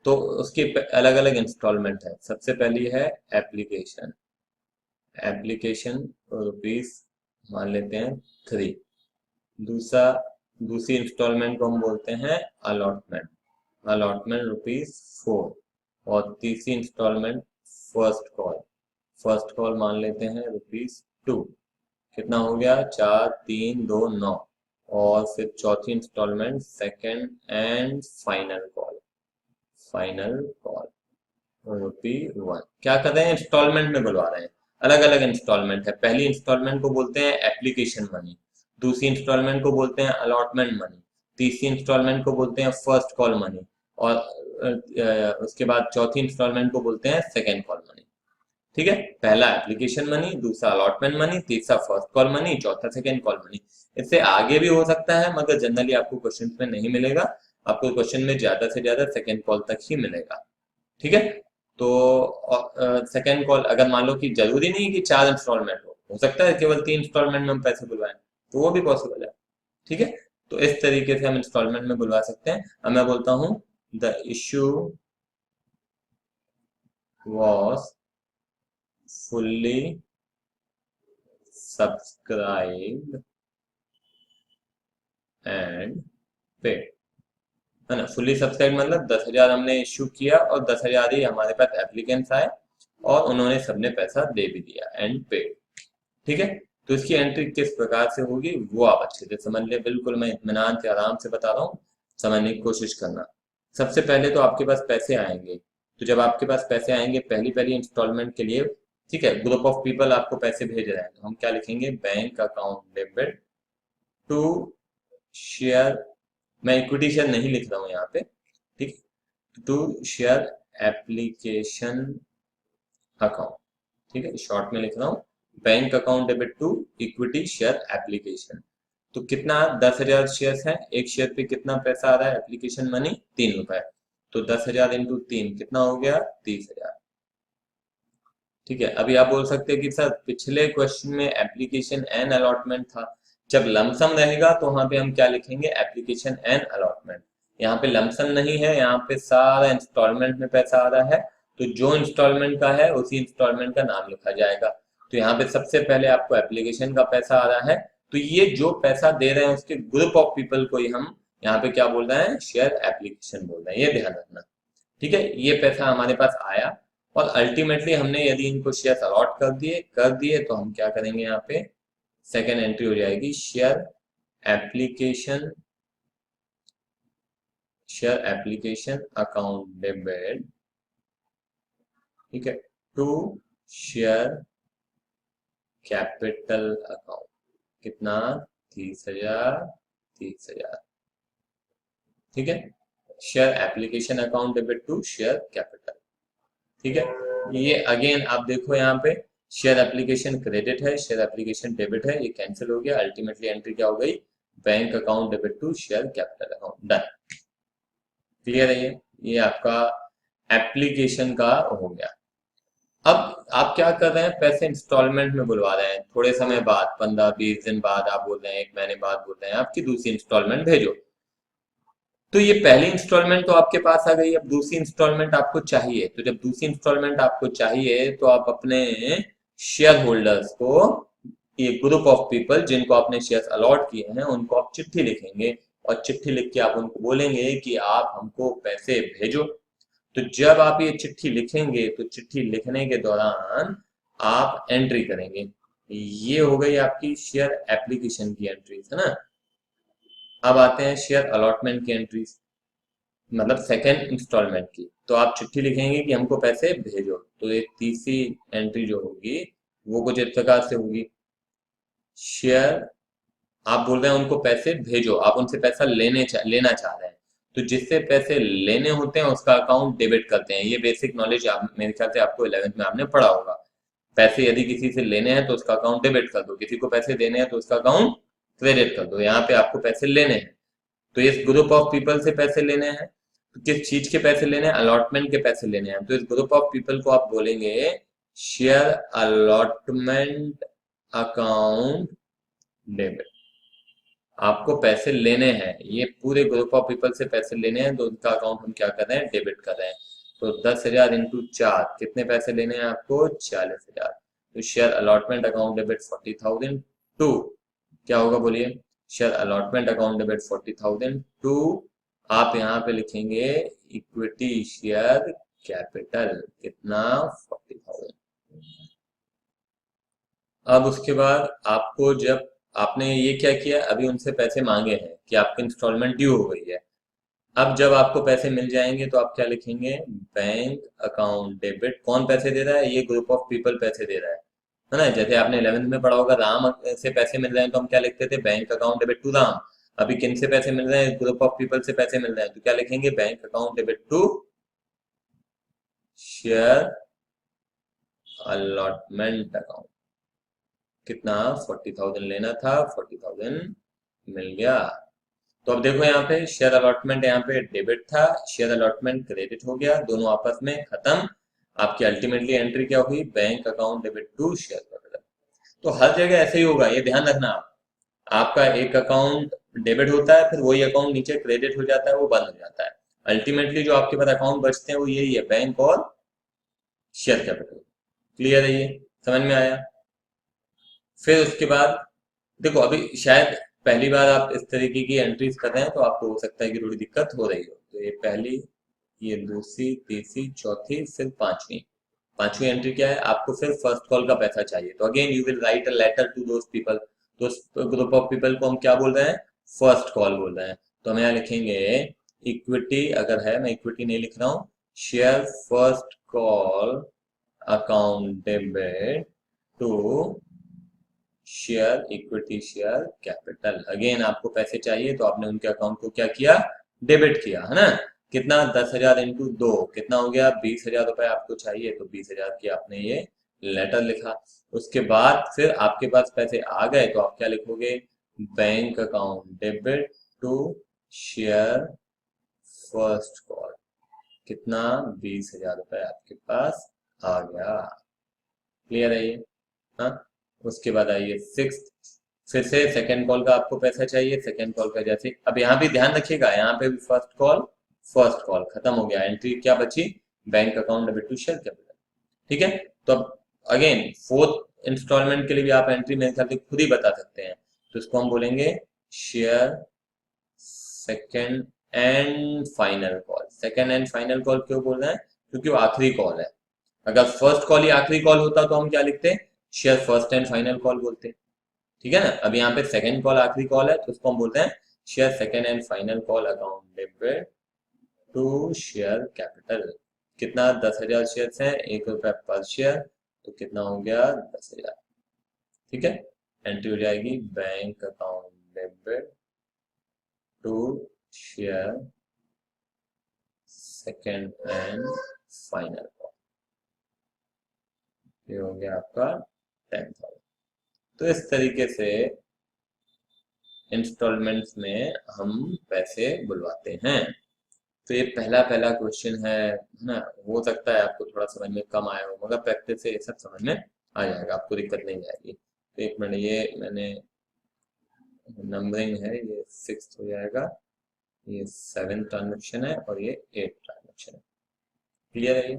तो उसकी अलग अलग इंस्टॉलमेंट है। सबसे पहली है एप्लीकेशन, एप्लीकेशन रुपीज मान लेते हैं 3। दूसरा, दूसरी इंस्टॉलमेंट को हम बोलते हैं अलॉटमेंट, अलॉटमेंट ₹4। और तीसरी installment first call, first call मान लेते हैं ₹2। कितना हो गया, 4 3 2 9। और फिर चौथी installment second and final call, final call ₹1। क्या कर रहे हैं, इंस्टॉलमेंट में बुलवा रहे हैं, अलग अलग इंस्टॉलमेंट है। पहली इंस्टॉलमेंट को बोलते हैं एप्लीकेशन मनी, दूसरी इंस्टॉलमेंट को बोलते हैं अलॉटमेंट मनी, तीसरी इंस्टॉलमेंट को बोलते हैं फर्स्ट कॉल मनी, और उसके बाद चौथी इंस्टॉलमेंट को बोलते हैं सेकेंड कॉल मनी। ठीक है, पहला एप्लीकेशन मनी, दूसरा अलॉटमेंट मनी, तीसरा फर्स्ट कॉल मनी, चौथा सेकेंड कॉल मनी। इससे आगे भी हो सकता है, मगर जनरली आपको क्वेश्चन में नहीं मिलेगा, आपको क्वेश्चन में ज्यादा से ज्यादा सेकेंड कॉल तक ही मिलेगा। ठीक है, तो सेकेंड कॉल अगर मान लो कि जरूरी नहीं कि 4 इंस्टॉलमेंट हो सकता है केवल 3 इंस्टॉलमेंट में हम पैसे बुलवाएं, तो वो भी पॉसिबल है। ठीक है, तो इस तरीके से हम इंस्टॉलमेंट में बुलवा सकते हैं। अब मैं बोलता हूं, the issue was fully subscribed and paid, है ना। फुल्ली सब्सक्राइब मतलब 10,000 हमने इश्यू किया और 10,000 ही हमारे पास एप्लीकेंट्स आए और उन्होंने सबने पैसा दे भी दिया, एंड पेड। ठीक है, तो इसकी एंट्री किस प्रकार से होगी वो आप अच्छे से समझ ले, बिल्कुल मैं इत्मीनान से आराम से बता रहा हूँ, समझने की कोशिश करना। सबसे पहले तो आपके पास पैसे आएंगे, तो जब आपके पास पैसे आएंगे पहली पहली इंस्टॉलमेंट के लिए, ठीक है, ग्रुप ऑफ पीपल आपको पैसे भेज रहे हैं, तो हम क्या लिखेंगे, bank account debit to share, मैं इक्विटी शेयर नहीं लिख रहा हूँ यहाँ पे, ठीक, टू शेयर एप्लीकेशन अकाउंट। ठीक है, शॉर्ट में लिख रहा हूँ, bank account debit to equity share application. तो कितना, 10,000 शेयर्स हैं, एक शेयर पे कितना पैसा आ रहा है, एप्लीकेशन मनी ₹3। तो 10,000 इंटू 3 कितना हो गया, 30,000। ठीक है, अभी आप बोल सकते हैं कि सर पिछले क्वेश्चन में एप्लीकेशन एंड अलॉटमेंट था। जब लमसम रहेगा तो वहां पे हम क्या लिखेंगे, एप्लीकेशन एंड अलॉटमेंट। यहाँ पे लमसम नहीं है, यहाँ पे सारा इंस्टॉलमेंट में पैसा आ रहा है, तो जो इंस्टॉलमेंट का है उसी इंस्टॉलमेंट का नाम लिखा जाएगा। तो यहाँ पे सबसे पहले आपको एप्लीकेशन का पैसा आ रहा है, तो ये जो पैसा दे रहे हैं उसके ग्रुप ऑफ पीपल को ही हम यहाँ पे क्या बोल रहे हैं, शेयर एप्लीकेशन बोल रहे हैं, ये ध्यान रखना। ठीक है, ये पैसा हमारे पास आया, और अल्टीमेटली हमने यदि इनको शेयर अलॉट कर दिए तो हम क्या करेंगे, यहाँ पे सेकेंड एंट्री हो जाएगी, application share application account debit, ठीक है, टू शेयर कैपिटल अकाउंट। कितना, 30,000, 30,000। ठीक है, share application account debit to share capital. ठीक है, ये अगेन आप देखो यहाँ पे शेयर एप्लीकेशन क्रेडिट है, शेयर एप्लीकेशन डेबिट है, ये कैंसिल हो गया। अल्टीमेटली एंट्री क्या हो गई, bank account debit to share capital account. Done, clear है ये आपका एप्लीकेशन का हो गया। अब आप क्या कर रहे हैं, पैसे इंस्टॉलमेंट में बुलवा रहे हैं, थोड़े समय बाद 15-20 दिन बाद आप बोल रहे हैं, 1 महीने बाद बोल रहे हैं आपकी दूसरी इंस्टॉलमेंट भेजो। तो ये पहली इंस्टॉलमेंट तो आपके पास आ गई, अब दूसरी इंस्टॉलमेंट आपको चाहिए। तो जब दूसरी इंस्टॉलमेंट आपको चाहिए तो आप अपने शेयर होल्डर्स को, ये ग्रुप ऑफ पीपल जिनको आपने शेयर्स अलॉट किए हैं, उनको आप चिट्ठी लिखेंगे, और चिट्ठी लिख के आप उनको बोलेंगे कि आप हमको पैसे भेजो। तो जब आप ये चिट्ठी लिखेंगे तो चिट्ठी लिखने के दौरान आप एंट्री करेंगे। ये हो गई आपकी शेयर एप्लीकेशन की एंट्रीज, है ना। अब आते हैं शेयर अलॉटमेंट की एंट्रीज, मतलब सेकेंड इंस्टॉलमेंट की। तो आप चिट्ठी लिखेंगे कि हमको पैसे भेजो, तो ये तीसरी एंट्री जो होगी वो कुछ इस प्रकार से होगी, शेयर, आप बोल रहे हैं उनको पैसे भेजो, आप उनसे पैसा लेना चाह रहे हैं, तो जिससे पैसे लेने होते हैं उसका अकाउंट डेबिट करते हैं। ये बेसिक नॉलेज आप मेरे ख्याल से आपको 11th में आपने पढ़ा होगा। पैसे यदि किसी से लेने हैं तो उसका अकाउंट डेबिट कर दो, किसी को पैसे देने हैं तो उसका अकाउंट क्रेडिट कर दो। यहाँ पे आपको पैसे लेने हैं, तो इस ग्रुप ऑफ पीपल से पैसे लेने हैं, तो किस चीज के पैसे लेने हैं, अलॉटमेंट के पैसे लेने हैं। तो इस ग्रुप ऑफ पीपल को आप बोलेंगे शेयर अलॉटमेंट अकाउंट डेबिट। आपको पैसे लेने हैं, ये पूरे ग्रुप ऑफ पीपल से पैसे लेने हैं, तो उनका अकाउंट हम क्या कर रहे हैं, डेबिट कर रहे हैं। तो 10,000 इंटू 4, कितने पैसे लेने हैं आपको, 40,000। तो share allotment account debit 40,000 to, क्या होगा बोलिए, share allotment account debit 40,000 to, आप यहाँ पे लिखेंगे इक्विटी शेयर कैपिटल, कितना, 40,000। अब उसके बाद आपको, जब आपने ये क्या किया, अभी उनसे पैसे मांगे हैं कि आपकी इंस्टॉलमेंट ड्यू हो गई है, अब जब आपको पैसे मिल जाएंगे तो आप क्या लिखेंगे, बैंक अकाउंट डेबिट, कौन पैसे दे रहा है, ये ग्रुप ऑफ पीपल पैसे दे रहा है ना। जैसे आपने 11th में पढ़ा होगा, राम से पैसे मिल रहे हैं तो हम क्या लिखते थे, bank account debit to Ram. अभी किन से पैसे मिल रहे हैं, ग्रुप ऑफ पीपल से पैसे मिल रहे हैं, तो क्या लिखेंगे, bank account debit to share allotment account. कितना, 40,000 लेना था, 40,000 मिल गया। तो अब देखो यहाँ पे शेयर अलॉटमेंट, यहाँ पे डेबिट था, शेयर अलॉटमेंट क्रेडिट हो गया, दोनों आपस में खत्म। आपकी अल्टीमेटली एंट्री क्या हुई, bank account debit to share capital. तो हर जगह ऐसे ही होगा, ये ध्यान रखना आप। आपका एक अकाउंट डेबिट होता है, फिर वही अकाउंट नीचे क्रेडिट हो जाता है, वो बंद हो जाता है। अल्टीमेटली जो आपके पास अकाउंट बचते हैं वो यही है, बैंक और शेयर कैपिटल। क्लियर है, ये समझ में आया। फिर उसके बाद देखो, अभी शायद पहली बार आप इस तरीके की एंट्रीज कर रहे हैं, तो आपको हो सकता है कि थोड़ी दिक्कत हो रही हो। तो ये पहली, ये दूसरी, तीसरी, चौथी, फिर पांचवी। पांचवी एंट्री क्या है, आपको फिर फर्स्ट कॉल का पैसा चाहिए, तो again you will write a letter to those people. तो उस ग्रुप ऑफ पीपल को हम क्या बोल रहे हैं, फर्स्ट कॉल बोल रहे हैं। तो हम यहाँ लिखेंगे इक्विटी, अगर है, मैं इक्विटी नहीं लिख रहा हूँ, share first call account debit to share equity share capital. Again आपको पैसे चाहिए तो आपने उनके अकाउंट को क्या किया, डेबिट किया, है ना। कितना, 10,000 इंटू 2, कितना हो गया, 20,000 रुपए आपको चाहिए, तो 20,000 की आपने ये लेटर लिखा। उसके बाद फिर आपके पास पैसे आ गए तो आप क्या लिखोगे, bank account debit to share first call, कितना, 20,000 रुपए आपके पास आ गया। क्लियर है ये? हाँ, उसके बाद आइए सिक्स, फिर से सेकेंड कॉल का आपको पैसा चाहिए। सेकेंड कॉल का जैसे, अब यहाँ भी ध्यान रखिएगा, यहाँ पे भी फर्स्ट कॉल खत्म हो गया, एंट्री क्या बची, bank account debit to share capital. ठीक है, तो अब अगेन फोर्थ इंस्टॉलमेंट के लिए भी आप एंट्री मेरे ख्याल से खुद ही बता सकते हैं, तो इसको हम बोलेंगे share second and final call. Second and final call क्यों बोल रहे हैं, क्योंकि वो आखिरी कॉल है। अगर फर्स्ट कॉल ही आखिरी कॉल होता तो हम क्या लिखते, share first and final call बोलते। ठीक है ना, अब यहाँ पे सेकंड कॉल आखिरी कॉल है, तो उसको हम बोलते हैं share second and final call account debit to share capital. कितना, 10,000 शेयर हैं, ₹1 पर शेयर, तो कितना हो गया, 10,000। ठीक है, एंट्री हो जाएगी bank account debit to share second and final call. ये हो गया आपका 10,000। तो इस तरीके से इंस्टॉलमेंट्स में हम पैसे बुलवाते हैं। तो ये पहला पहला क्वेश्चन है ना, हो सकता है आपको थोड़ा समझ में कम आया हो, मगर प्रैक्टिस से ये सब समझ में आ जाएगा, आपको दिक्कत नहीं आएगी। तो एक मिनट, ये मैंने नंबरिंग है, ये 6 हो जाएगा, ये 7 ट्रांजेक्शन है और ये 8 ट्रांजेक्शन है। क्लियर है ये?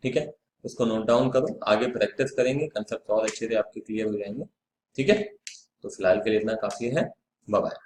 ठीक है, इसको नोट डाउन करो, आगे प्रैक्टिस करेंगे, कंसेप्ट और अच्छे से आपके क्लियर हो जाएंगे। ठीक है, तो फिलहाल के लिए इतना काफी है। Bye bye.